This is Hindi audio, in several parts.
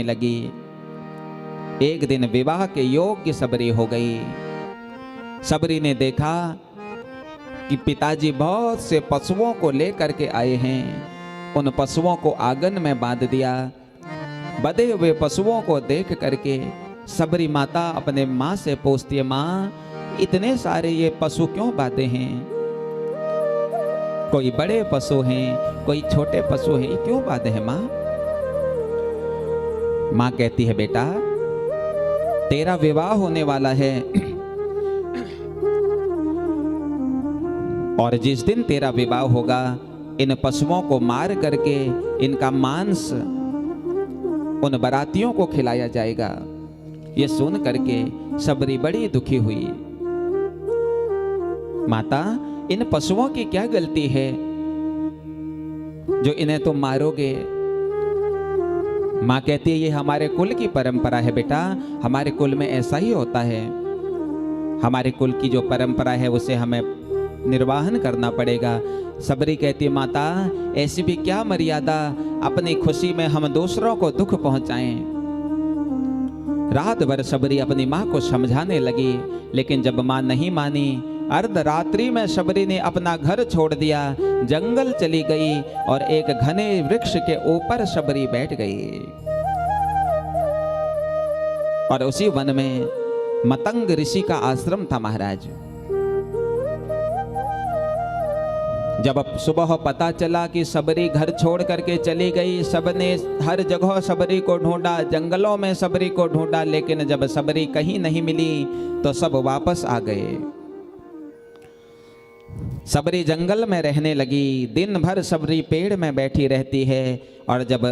लगी। एक दिन विवाह के योग्य सबरी हो गई। सबरी ने देखा कि पिताजी बहुत से पशुओं को लेकर के आए हैं। उन पशुओं को आंगन में बांध दिया। बंधे हुए पशुओं को देख करके सबरी माता अपने माँ से पूछती है, माँ इतने सारे ये पशु क्यों बांधे हैं? कोई बड़े पशु हैं, कोई छोटे पशु हैं, क्यों बांधे हैं माँ? माँ कहती है, बेटा तेरा विवाह होने वाला है और जिस दिन तेरा विवाह होगा इन पशुओं को मार करके इनका मांस उन बारातियों को खिलाया जाएगा। ये सुन करके सबरी बड़ी दुखी हुई। माता इन पशुओं की क्या गलती है जो इन्हें तुम मारोगे? माँ कहती है, ये हमारे कुल की परंपरा है बेटा, हमारे कुल में ऐसा ही होता है। हमारे कुल की जो परंपरा है उसे हमें निर्वाहन करना पड़ेगा। सबरी कहती है, माता ऐसी भी क्या मर्यादा, अपनी खुशी में हम दूसरों को दुख पहुंचाएं। रात भर सबरी अपनी माँ को समझाने लगी, लेकिन जब माँ नहीं मानी, अर्धरात्रि में सबरी ने अपना घर छोड़ दिया, जंगल चली गई और एक घने वृक्ष के ऊपर सबरी बैठ गई। और उसी वन में मतंग ऋषि का आश्रम था महाराज। जब सुबह पता चला कि सबरी घर छोड़ करके चली गई, सबने हर जगह सबरी को ढूंढा, जंगलों में सबरी को ढूंढा, लेकिन जब सबरी कहीं नहीं मिली तो सब वापस आ गए। सबरी जंगल में रहने लगी। दिन भर सबरी पेड़ में बैठी रहती है और जब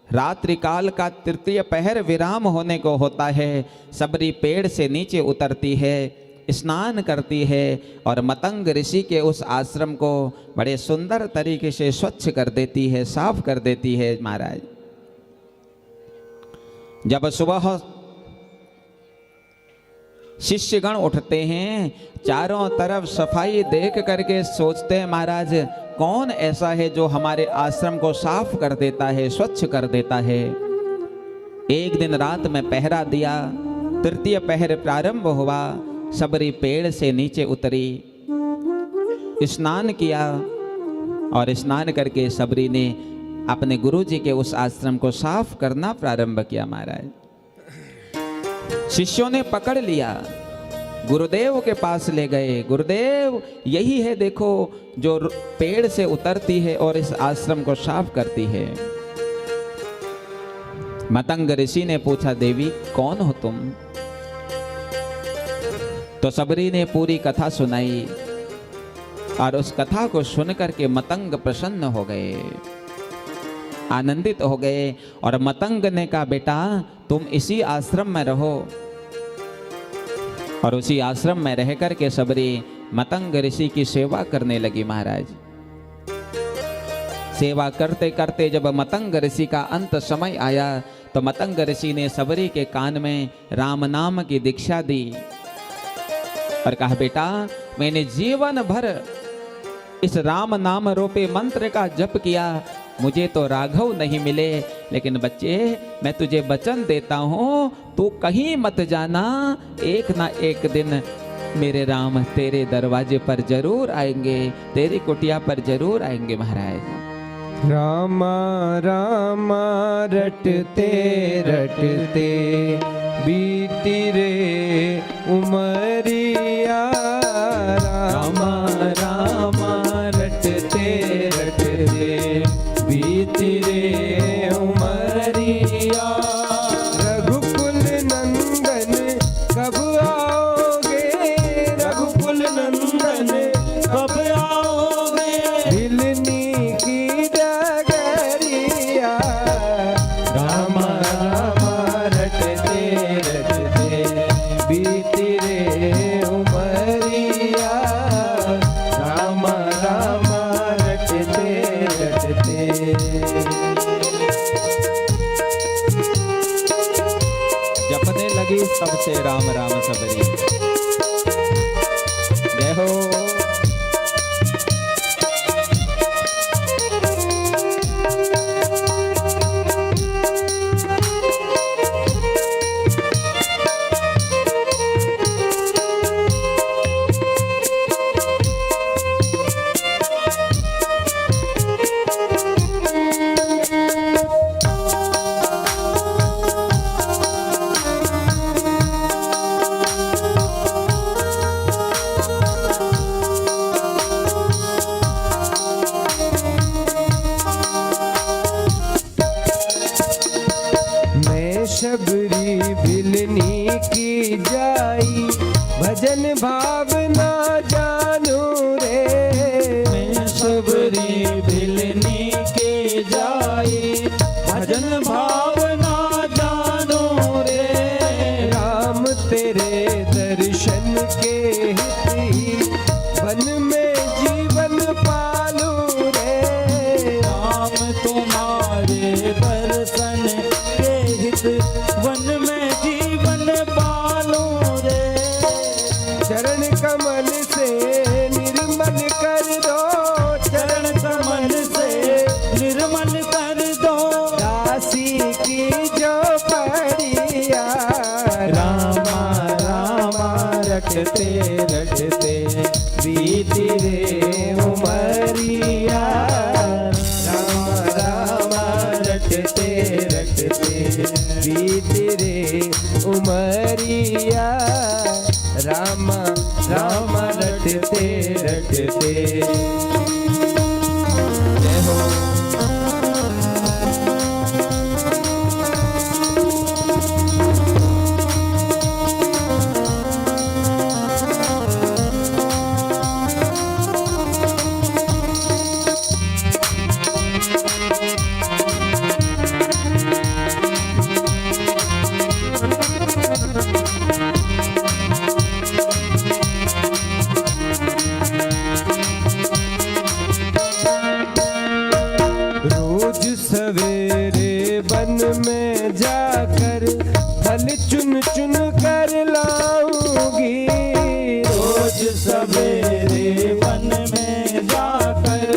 रात्रि काल का तृतीय पहर विराम होने को होता है, सबरी पेड़ से नीचे उतरती है, स्नान करती है और मतंग ऋषि के उस आश्रम को बड़े सुंदर तरीके से स्वच्छ कर देती है, साफ कर देती है महाराज। जब सुबह शिष्यगण उठते हैं, चारों तरफ सफाई देख करके सोचते हैं, महाराज कौन ऐसा है जो हमारे आश्रम को साफ कर देता है, स्वच्छ कर देता है। एक दिन रात में पहरा दिया, तृतीय पहर प्रारंभ हुआ, सबरी पेड़ से नीचे उतरी, स्नान किया और स्नान करके सबरी ने अपने गुरुजी के उस आश्रम को साफ करना प्रारंभ किया महाराज। शिष्यों ने पकड़ लिया, गुरुदेव के पास ले गए। गुरुदेव यही है देखो जो पेड़ से उतरती है और इस आश्रम को साफ करती है। मतंग ऋषि ने पूछा, देवी कौन हो तुम? तो सबरी ने पूरी कथा सुनाई और उस कथा को सुनकर के मतंग प्रसन्न हो गए, आनंदित हो गए। और मतंग ने कहा, बेटा तुम इसी आश्रम में रहो। और उसी आश्रम में रह करके सबरी मतंग ऋषि की सेवा करने लगी महाराज। सेवा करते करते जब मतंग ऋषि का अंत समय आया तो मतंग ऋषि ने सबरी के कान में राम नाम की दीक्षा दी और कहा, बेटा मैंने जीवन भर इस राम नाम रूपी मंत्र का जप किया, मुझे तो राघव नहीं मिले, लेकिन बच्चे मैं तुझे वचन देता हूँ, तू कहीं मत जाना, एक ना एक दिन मेरे राम तेरे दरवाजे पर जरूर आएंगे, तेरी कुटिया पर जरूर आएंगे महाराज। रामा रामा रटते रटते बीती रे उमरिया, रामा रामा रटते रटते बीती रे उमरिया। रघुकुल नंदन कब आओगे, रघुकुल नंदन कब आओगे, भिलनी की डगरिया। रामा रामा रटते रटते बीती रे उमरिया, रामा रामा रटते रटते। जपने लगी सबसे राम राम सबरी। जय हो। शबरी भिलनी की जाई, भजन भावना जानू रे। मैं शबरी भिलनी के जाई, भजन भावना जानू रे। राम तेरे दर्शन के हित ही, वन में जीवन पालू रे। राम तुम्हारे दर्शन के हित, वन में जीवन पालो रे। चरण कमल से निर्मल कर दो, चरण कमल से निर्मल कर दो। दासी की जो पड़िया, रामा रामा रटते रटते बीती रे उमरिया। रामा रामा रटते रटते बीती रे उमरिया। रामा रामा रटते रटते। जय हो। रोज सवेरे वन में जाकर फल चुन चुन कर लाऊंगी। रोज सवेरे वन में जाकर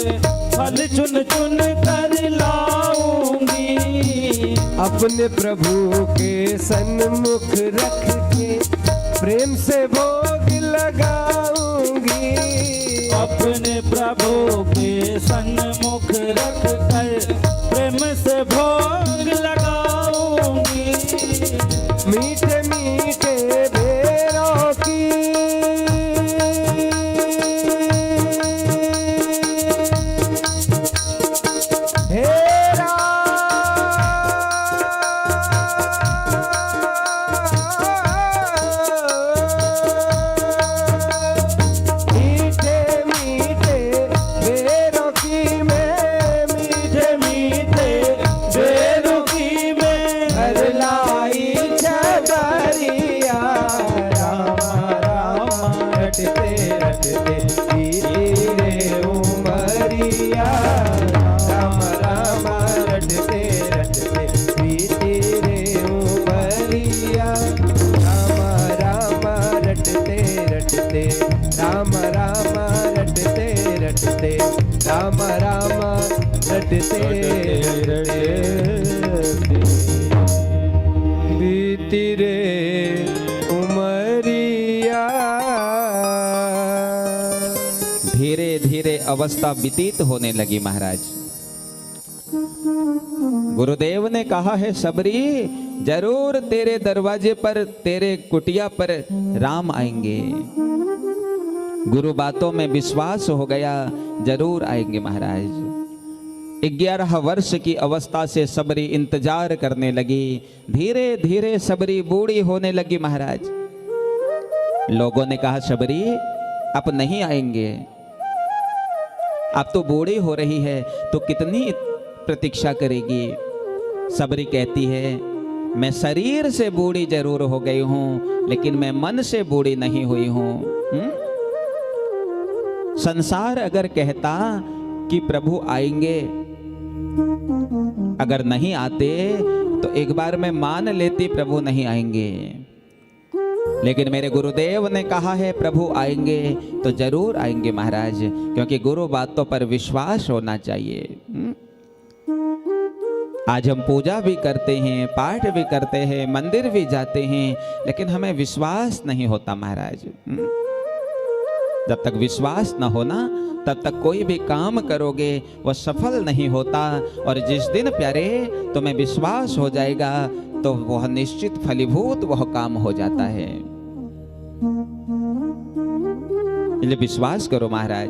फल चुन चुन कर लाऊंगी। अपने प्रभु के सन्मुख रख के प्रेम से भोग लगाऊंगी। अपने प्रभु के सन्मुख रख कर प्रेम से भोग लगाऊंगी। मीठे मीठे बेरों की हेरा, मीठे मीठे बेरों की मैं, मीठे मीठे बेरों की मैं हर लाई छतरिया। रामा रामा रटते रटते बीती रे उमरिया। रामा रामा रटते रटते बीती रे उमरिया। रामा रामा रटते रटते, रामा रामा रटते रटते, रामा रामा रटते रटते बीती रे उमरिया। धीरे धीरे अवस्था व्यतीत होने लगी महाराज। गुरुदेव ने कहा है सबरी, जरूर तेरे दरवाजे पर, तेरे कुटिया पर राम आएंगे। गुरु बातों में विश्वास हो गया, जरूर आएंगे महाराज। 11 वर्ष की अवस्था से सबरी इंतजार करने लगी। धीरे धीरे सबरी बूढ़ी होने लगी महाराज। लोगों ने कहा सबरी अब नहीं आएंगे, अब तो बूढ़ी हो रही है, तो कितनी प्रतीक्षा करेगी। सबरी कहती है मैं शरीर से बूढ़ी जरूर हो गई हूं, लेकिन मैं मन से बूढ़ी नहीं हुई हूं। संसार अगर कहता कि प्रभु आएंगे, अगर नहीं आते तो एक बार मैं मान लेती प्रभु नहीं आएंगे, लेकिन मेरे गुरुदेव ने कहा है प्रभु आएंगे तो जरूर आएंगे महाराज, क्योंकि गुरु बातों पर विश्वास होना चाहिए। आज हम पूजा भी करते हैं, पाठ भी करते हैं, मंदिर भी जाते हैं, लेकिन हमें विश्वास नहीं होता महाराज। जब तक विश्वास न होना तब तक कोई भी काम करोगे वह सफल नहीं होता। और जिस दिन प्यारे तुम्हें विश्वास हो जाएगा तो वह निश्चित फलीभूत वह काम हो जाता है। इसलिए विश्वास करो महाराज।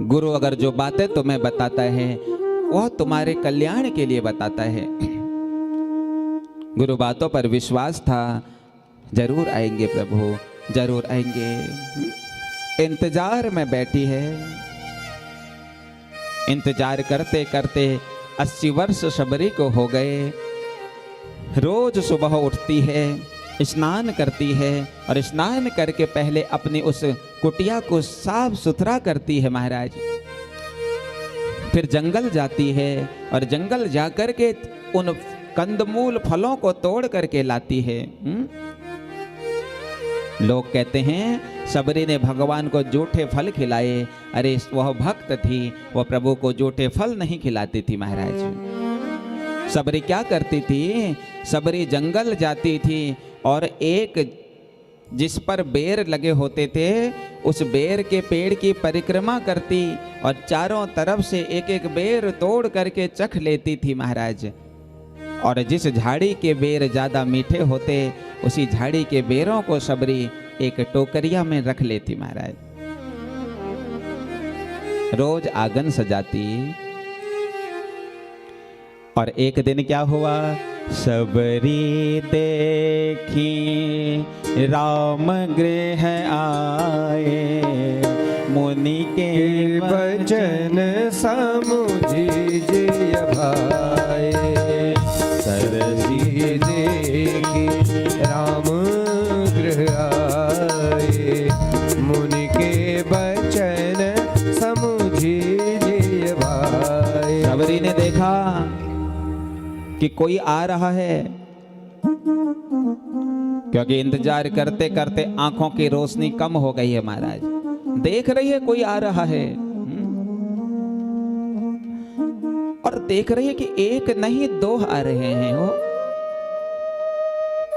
गुरु अगर जो बातें तुम्हें बताता है वह तुम्हारे कल्याण के लिए बताता है। गुरु बातों पर विश्वास था, जरूर आएंगे प्रभु, जरूर आएंगे। इंतजार में बैठी है। इंतजार करते करते 80 वर्ष शबरी को हो गए। रोज सुबह उठती है, स्नान करती है और स्नान करके पहले अपनी उस कुटिया को साफ सुथरा करती है महाराज। फिर जंगल जाती है और जंगल जाकर के उन कंदमूल फलों को तोड़ करके लाती है। लोग कहते हैं शबरी ने भगवान को जूठे फल खिलाए। अरे वह भक्त थी, वह प्रभु को जूठे फल नहीं खिलाती थी महाराज। शबरी क्या करती थी? शबरी जंगल जाती थी और एक जिस पर बेर लगे होते थे उस बेर के पेड़ की परिक्रमा करती और चारों तरफ से एक एक बेर तोड़ करके चख लेती थी महाराज। और जिस झाड़ी के बेर ज़्यादा मीठे होते उसी झाड़ी के बेरों को शबरी एक टोकरिया में रख लेती महाराज। रोज आंगन सजाती। और एक दिन क्या हुआ? शबरी देखी राम गृह आए, मुनि के वचन समुझिय भाए। सरसी देखी राम गृह आए, मुनि के वचन समुझिय भाए। शबरी ने देखा कि कोई आ रहा है, क्योंकि इंतजार करते करते आंखों की रोशनी कम हो गई है महाराज। देख रही है कोई आ रहा है और देख रही है कि एक नहीं दो आ रहे हैं वो।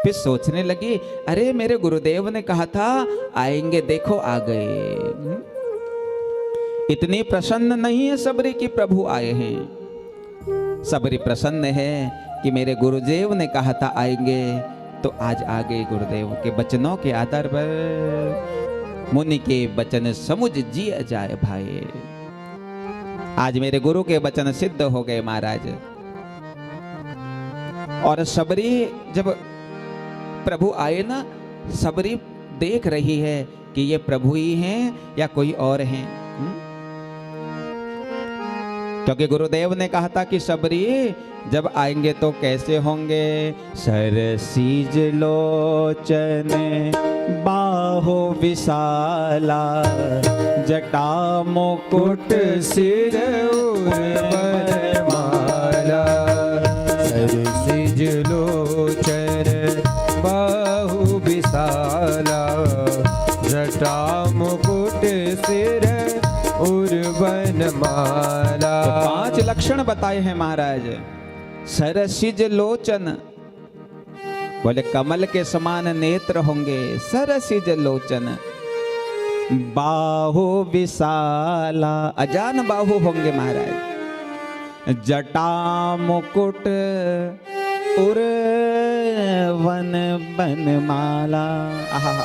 फिर सोचने लगी, अरे मेरे गुरुदेव ने कहा था आएंगे, देखो आ गए। इतनी प्रसन्न नहीं है शबरी कि प्रभु आए हैं। शबरी प्रसन्न है कि मेरे गुरुदेव ने कहा था आएंगे, तो आज आ गए। गुरुदेव के वचनों के आधार पर मुनि के वचन समुझ जी जाए भाई। आज मेरे गुरु के वचन सिद्ध हो गए महाराज। और शबरी जब प्रभु आए ना, शबरी देख रही है कि ये प्रभु ही हैं या कोई और हैं। क्योंकि गुरुदेव ने कहा था कि शबरी जब आएंगे तो कैसे होंगे? सरसीज लोचन बाहो विशाला, जटा मुकुट सिर वनमाला। सरसिज लोचन बाहु विशाला, जटा मुकुट सिर वनमाला। तो 5 लक्षण बताए हैं महाराज। सरसिज लोचन, बोले कमल के समान नेत्र होंगे। सरसिज लोचन, बाहु विशाला, अजान बाहु होंगे महाराज। जटा मुकुट उर वन बनमाला। आहा,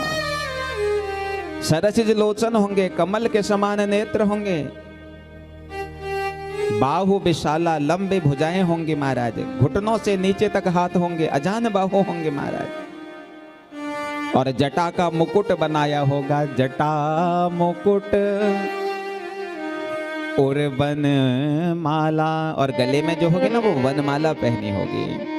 सरसिज लोचन होंगे, कमल के समान नेत्र होंगे, बाहु विशाला, लंबे भुजाएं होंगी महाराज, घुटनों से नीचे तक हाथ होंगे, अजान बाहु होंगे महाराज। और जटा का मुकुट बनाया होगा, जटा मुकुट और वन माला, और गले में जो होगी ना वो वनमाला पहनी होगी।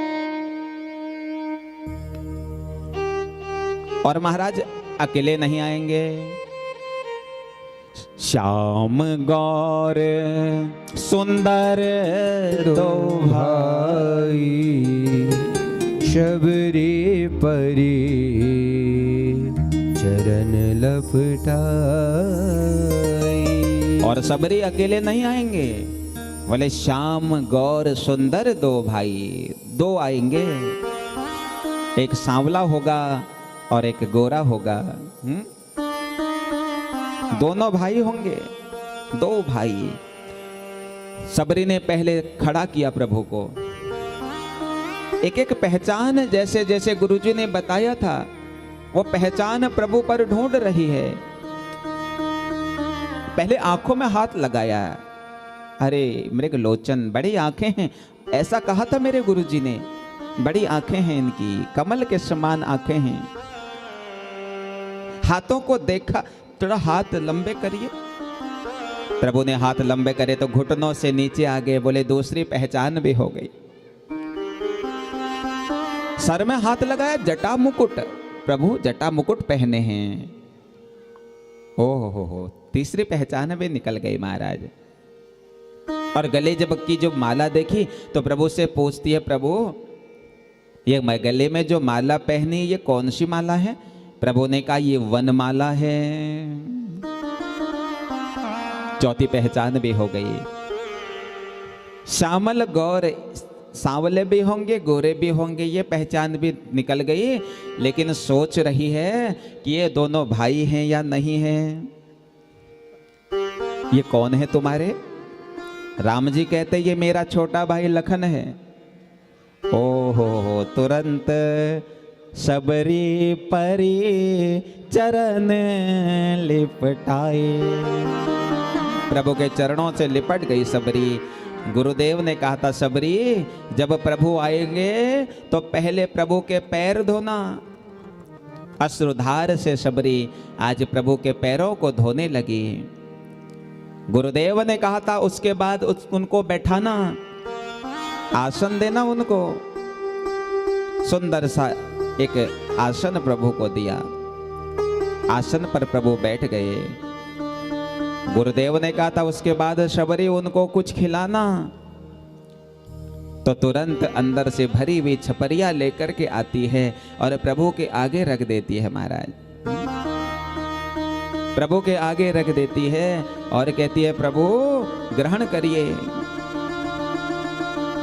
और महाराज अकेले नहीं आएंगे, श्याम गौर सुंदर दो भाई, शबरी परी चरण लपटाई। और शबरी अकेले नहीं आएंगे, बोले श्याम गौर सुंदर दो भाई, 2 आएंगे। एक सांवला होगा और एक गोरा होगा। दोनों भाई होंगे, 2 भाई। शबरी ने पहले खड़ा किया प्रभु को, एक एक पहचान जैसे जैसे गुरुजी ने बताया था वो पहचान प्रभु पर ढूंढ रही है। पहले आंखों में हाथ लगाया, अरे मेरे लोचन बड़ी आंखें हैं, ऐसा कहा था मेरे गुरुजी ने। बड़ी आंखें हैं इनकी, कमल के समान आंखें हैं। हाथों को देखा, थोड़ा हाथ लंबे करिए। प्रभु ने हाथ लंबे करे तो घुटनों से नीचे आ गए। बोले दूसरी पहचान भी हो गई। सर में हाथ लगाया, जटा मुकुट, प्रभु जटा मुकुट पहने हैं। ओहो हो, तीसरी पहचान भी निकल गई महाराज। और गले जब की जो माला देखी तो प्रभु से पूछती है, प्रभु ये मैं गले में जो माला पहनी ये कौन सी माला है? प्रभु ने कहा ये वनमाला है। चौथी पहचान भी हो गई। श्यामल गौर, सांवले भी होंगे गोरे भी होंगे, ये पहचान भी निकल गई। लेकिन सोच रही है कि ये दोनों भाई हैं या नहीं हैं। ये कौन है तुम्हारे? राम जी कहते ये मेरा छोटा भाई लखन है। ओहो हो, तुरंत सबरी परी चरण लिपटाए। प्रभु के चरणों से लिपट गई सबरी। गुरुदेव ने कहा था, सबरी जब प्रभु आएंगे तो पहले प्रभु के पैर धोना। अश्रुधार से सबरी आज प्रभु के पैरों को धोने लगी। गुरुदेव ने कहा था उसके बाद उनको बैठाना, आसन देना उनको। सुंदर सा एक आसन प्रभु को दिया। आसन पर प्रभु बैठ गए। गुरुदेव ने कहा था उसके बाद शबरी उनको कुछ खिलाना। तो तुरंत अंदर से भरी हुई छपरिया लेकर के आती है और प्रभु के आगे रख देती है महाराज। प्रभु के आगे रख देती है और कहती है, प्रभु ग्रहण करिए।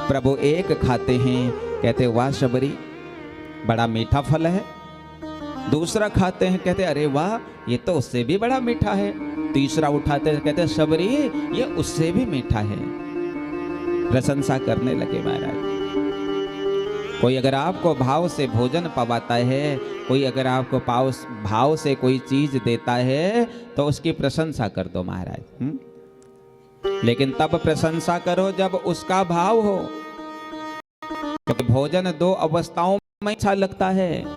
प्रभु एक खाते हैं, कहते वाह शबरी बड़ा मीठा फल है। दूसरा खाते हैं, कहते अरे वाह ये तो उससे भी बड़ा मीठा है। तीसरा उठाते हैं, कहते शबरी ये उससे भी मीठा है। प्रशंसा करने लगे महाराज। कोई अगर आपको भाव से भोजन पवाता है, कोई अगर आपको भाव से कोई चीज देता है तो उसकी प्रशंसा कर दो महाराज। लेकिन तब प्रशंसा करो जब उसका भाव हो। क्योंकि भोजन दो अवस्थाओं में अच्छा लगता है।